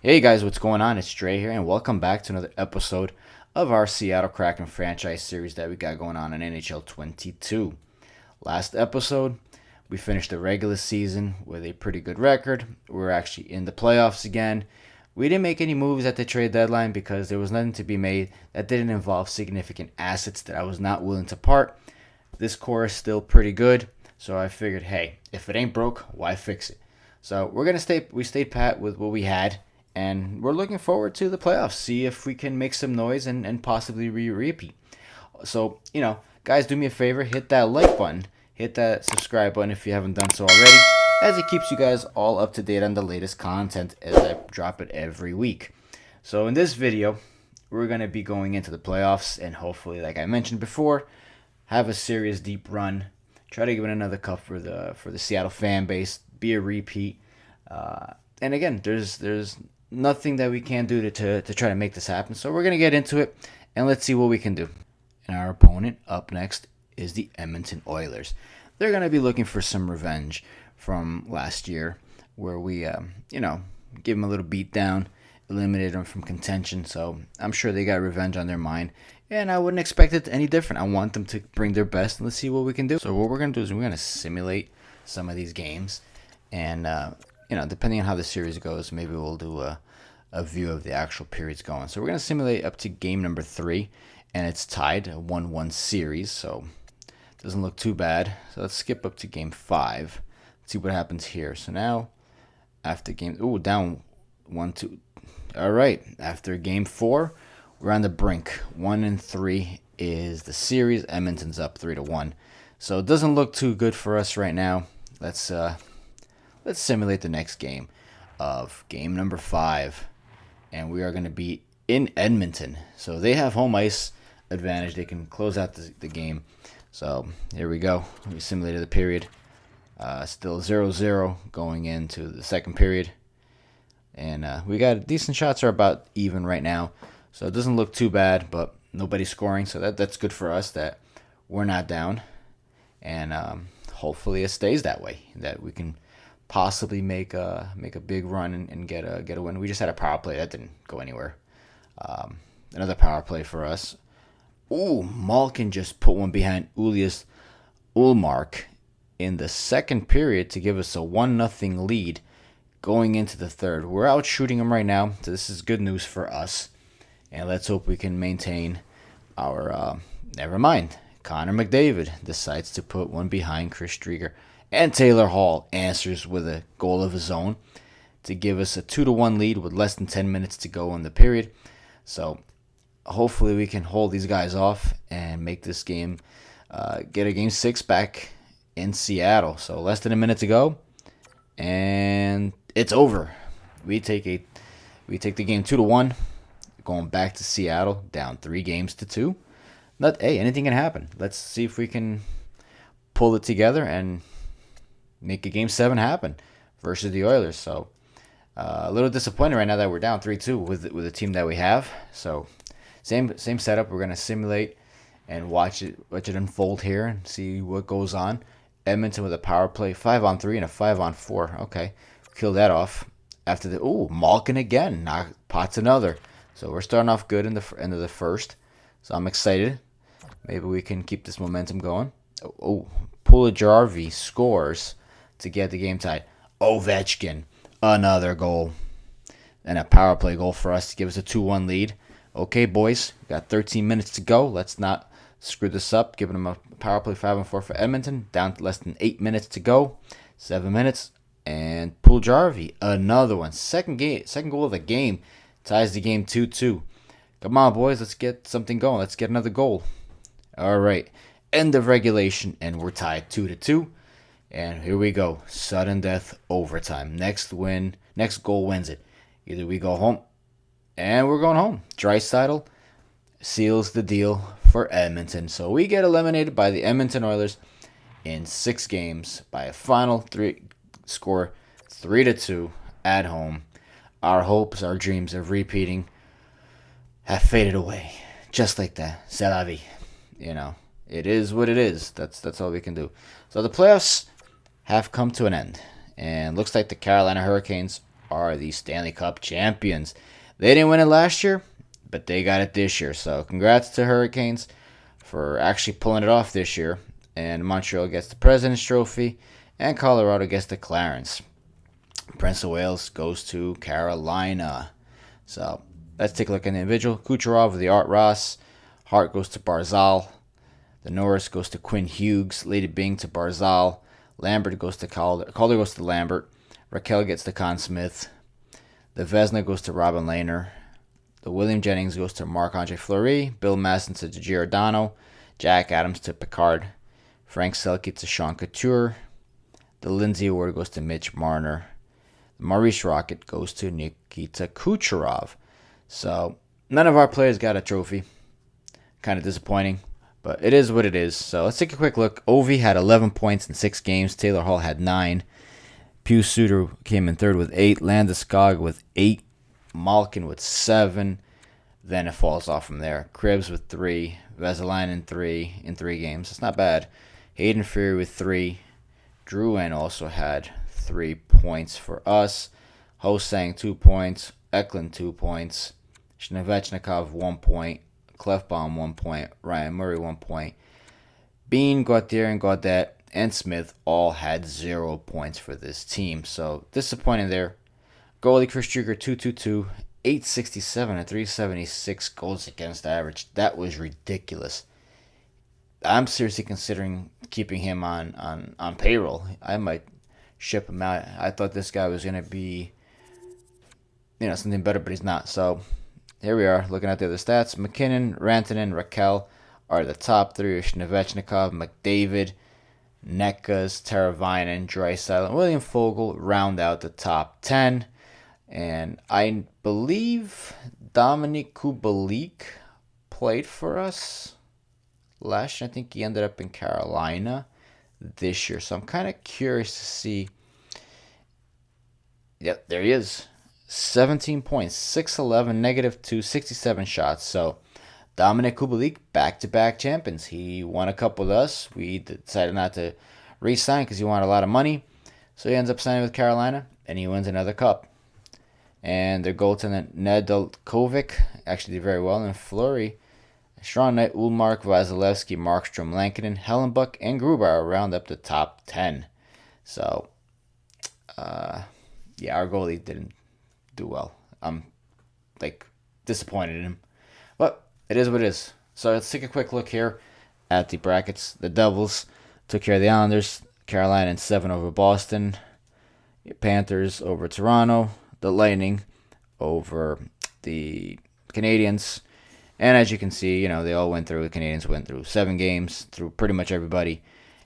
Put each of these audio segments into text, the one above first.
Hey guys, what's going on? It's Dre here, and welcome back to another episode of our Seattle Kraken franchise series that we got going on in NHL 22. Last episode, we finished the regular season with a pretty good record. We're actually in the playoffs again. We didn't make any moves at the trade deadline because there was nothing to be made that didn't involve significant assets that I was not willing to part. This core is still pretty good, so I figured, hey, if it ain't broke, why fix it? So we stayed pat with what we had, and we're looking forward to the playoffs. See if we can make some noise and possibly repeat. So, guys, do me a favor, hit that like button, hit that subscribe button if you haven't done so already, as it keeps you guys all up to date on the latest content as I drop it every week. So in this video, we're going to be going into the playoffs and hopefully, like I mentioned before, have a serious deep run. Try to give it another cup for the Seattle fan base. Be a repeat. And again, there's nothing that we can do to try to make this happen. So we're gonna get into it and let's see what we can do. And our opponent up next is the Edmonton Oilers. They're gonna be looking for some revenge from last year, where we give them a little beat down, eliminated them from contention. So I'm sure they got revenge on their mind. And I wouldn't expect it any different. I want them to bring their best, and let's see what we can do. So what we're going to do is we're going to simulate some of these games. And, depending on how the series goes, maybe we'll do a view of the actual periods going. So we're going to simulate up to game number 3, and it's tied, a 1-1 series. So it doesn't look too bad. So let's skip up to game 5. Let's see what happens here. So now, after game... Ooh, down 1-2. All right, after game 4... we're on the brink. 1-3 is the series. Edmonton's up 3-1. So it doesn't look too good for us right now. Let's simulate the next game of game number 5. And we are going to be in Edmonton. So they have home ice advantage. They can close out the game. So here we go. We simulated the period. Still 0-0 going into the second period. And we got decent shots are about even right now. So it doesn't look too bad, but nobody's scoring, so that's good for us that we're not down. And hopefully it stays that way, that we can possibly make a big run and get a win. We just had a power play that didn't go anywhere. Another power play for us. Ooh, Malkin just put one behind Ulias Ullmark in the second period to give us a 1-0 lead going into the third. We're out shooting them right now, so this is good news for us. And let's hope we can maintain our... never mind. Connor McDavid decides to put one behind Chris Driedger. And Taylor Hall answers with a goal of his own to give us a 2-1 lead with less than 10 minutes to go in the period. So hopefully we can hold these guys off and make this game... get a Game 6 back in Seattle. So less than a minute to go. And it's over. We take the game 2-1. Going back to Seattle, down 3-2. Hey, anything can happen. Let's see if we can pull it together and make a Game 7 happen versus the Oilers. So a little disappointed right now that we're down 3-2 with the team that we have. So same setup. We're gonna simulate and watch it unfold here and see what goes on. Edmonton with a power play, 5-on-3 and a 5-on-4. Okay, kill that off. After Malkin again, pots another. So we're starting off good in the end of the first. So I'm excited. Maybe we can keep this momentum going. Puljujarvi scores to get the game tied. Ovechkin, another goal. And a power play goal for us to give us a 2-1 lead. Okay, boys, we got 13 minutes to go. Let's not screw this up. Giving them a power play 5-on-4 for Edmonton. Down to less than 8 minutes to go. 7 minutes. And Puljujarvi, another one. Second goal of the game. Ties the game 2-2. Come on, boys. Let's get something going. Let's get another goal. All right. End of regulation, and we're tied 2-2. And here we go. Sudden death overtime. Next goal wins it. Either we go home, and we're going home. Draisaitl seals the deal for Edmonton. So we get eliminated by the Edmonton Oilers in 6 games by a final score 3-2 at home. Our hopes, our dreams of repeating have faded away. Just like that. C'est la vie. It is what it is. That's all we can do. So the playoffs have come to an end. And looks like the Carolina Hurricanes are the Stanley Cup champions. They didn't win it last year, but they got it this year. So congrats to Hurricanes for actually pulling it off this year. And Montreal gets the President's Trophy, and Colorado gets the Clarence. Prince of Wales goes to Carolina. So let's take a look at the individual. Kucherov with the Art Ross. Hart goes to Barzal. The Norris goes to Quinn Hughes. Lady Byng to Barzal. Lambert goes to Calder. Calder goes to Lambert. Raquel gets to Conn Smith. The Vezina goes to Robin Lehner. The William Jennings goes to Marc-Andre Fleury. Bill Masson to Giordano. Jack Adams to Picard. Frank Selke to Sean Couture. The Lindsay Award goes to Mitch Marner. The Maurice Rocket goes to Nikita Kucherov. So none of our players got a trophy. Kind of disappointing, but it is what it is. So let's take a quick look. Ovi had 11 points in 6 games. Taylor Hall had 9. Pius Suter came in third with 8. Landeskog with 8. Malkin with 7. Then it falls off from there. Krebs with 3. Vesalainen 3 in 3 games. That's not bad. Hayden Fury with 3. Drouin also had 3 points for us. Hosang 2 points. Eklund 2 points. Svechnikov 1 point. Clefbaum 1 point. Ryan Murray 1 point. Bean, Gauthier, and Gaudet, and Smith all had 0 points for this team. So disappointing there. Goalie Chris Drucker 222, 867 and 376 goals against average. That was ridiculous. I'm seriously considering keeping him on payroll. I might ship him out. I thought this guy was going to be, something better, but he's not. So here we are looking at the other stats. McKinnon, Rantanen, Raquel are the top 3. Svechnikov, McDavid, Nekas, Teravainen, Draisaitl, and William Fogle round out the top 10. And I believe Dominic Kubalik played for us last year. I think he ended up in Carolina this year. So I'm kind of curious to see. Yep, there he is. 17 points, 6'11", -2, 67 shots. So Dominic Kubalik, back-to-back champions. He won a cup with us. We decided not to re-sign because he wanted a lot of money. So he ends up signing with Carolina, and he wins another cup. And their goaltender, Nedeljkovic, actually did very well. And Fleury, Strong Knight, Ullmark, Vasilevsky, Markstrom, Lankinen, Hellenbuck, and Grubauer round up the top 10. So, our goalie didn't do well. I'm, disappointed in him. But it is what it is. So let's take a quick look here at the brackets. The Devils took care of the Islanders. Carolina in 7 over Boston. Panthers over Toronto. The Lightning over the Canadiens. And as you can see, they all went through. The Canadiens went through 7 games, through pretty much everybody.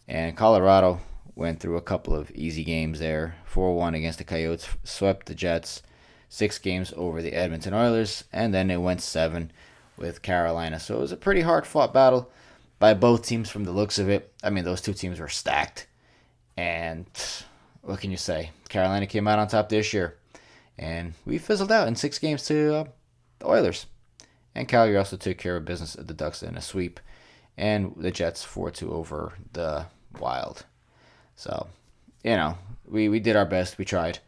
And Colorado went through a couple of easy games there. 4-1 against the Coyotes, swept the Jets. 6 games over the Edmonton Oilers. And then it went 7 with Carolina. So it was a pretty hard-fought battle by both teams from the looks of it. I mean, those 2 teams were stacked. And what can you say? Carolina came out on top this year. And we fizzled out in 6 games to the Oilers. And Calgary also took care of business at the Ducks in a sweep. And the Jets 4-2 over the Wild. So, we did our best. We tried.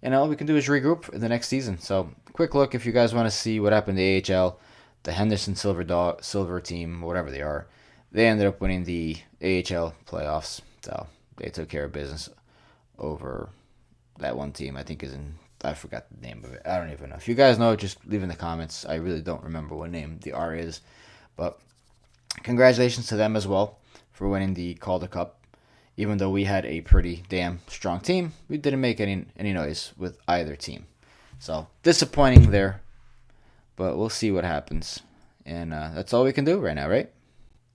And all we can do is regroup in the next season. So, quick look if you guys want to see what happened in the AHL. The Henderson Silver team, whatever they are, they ended up winning the AHL playoffs. So, they took care of business over that one team. I forgot the name of it. I don't even know. If you guys know, just leave in the comments. I really don't remember what name the R is. But congratulations to them as well for winning the Calder Cup. Even though we had a pretty damn strong team, we didn't make any noise with either team. So, disappointing there. But we'll see what happens. And that's all we can do right now, right?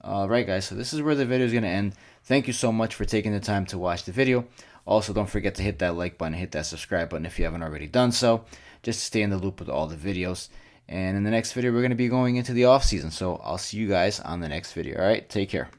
Alright, guys. So this is where the video is going to end. Thank you so much for taking the time to watch the video. Also, don't forget to hit that like button, hit that subscribe button if you haven't already done so, just to stay in the loop with all the videos. And in the next video, we're going to be going into the off season. So I'll see you guys on the next video. All right, take care.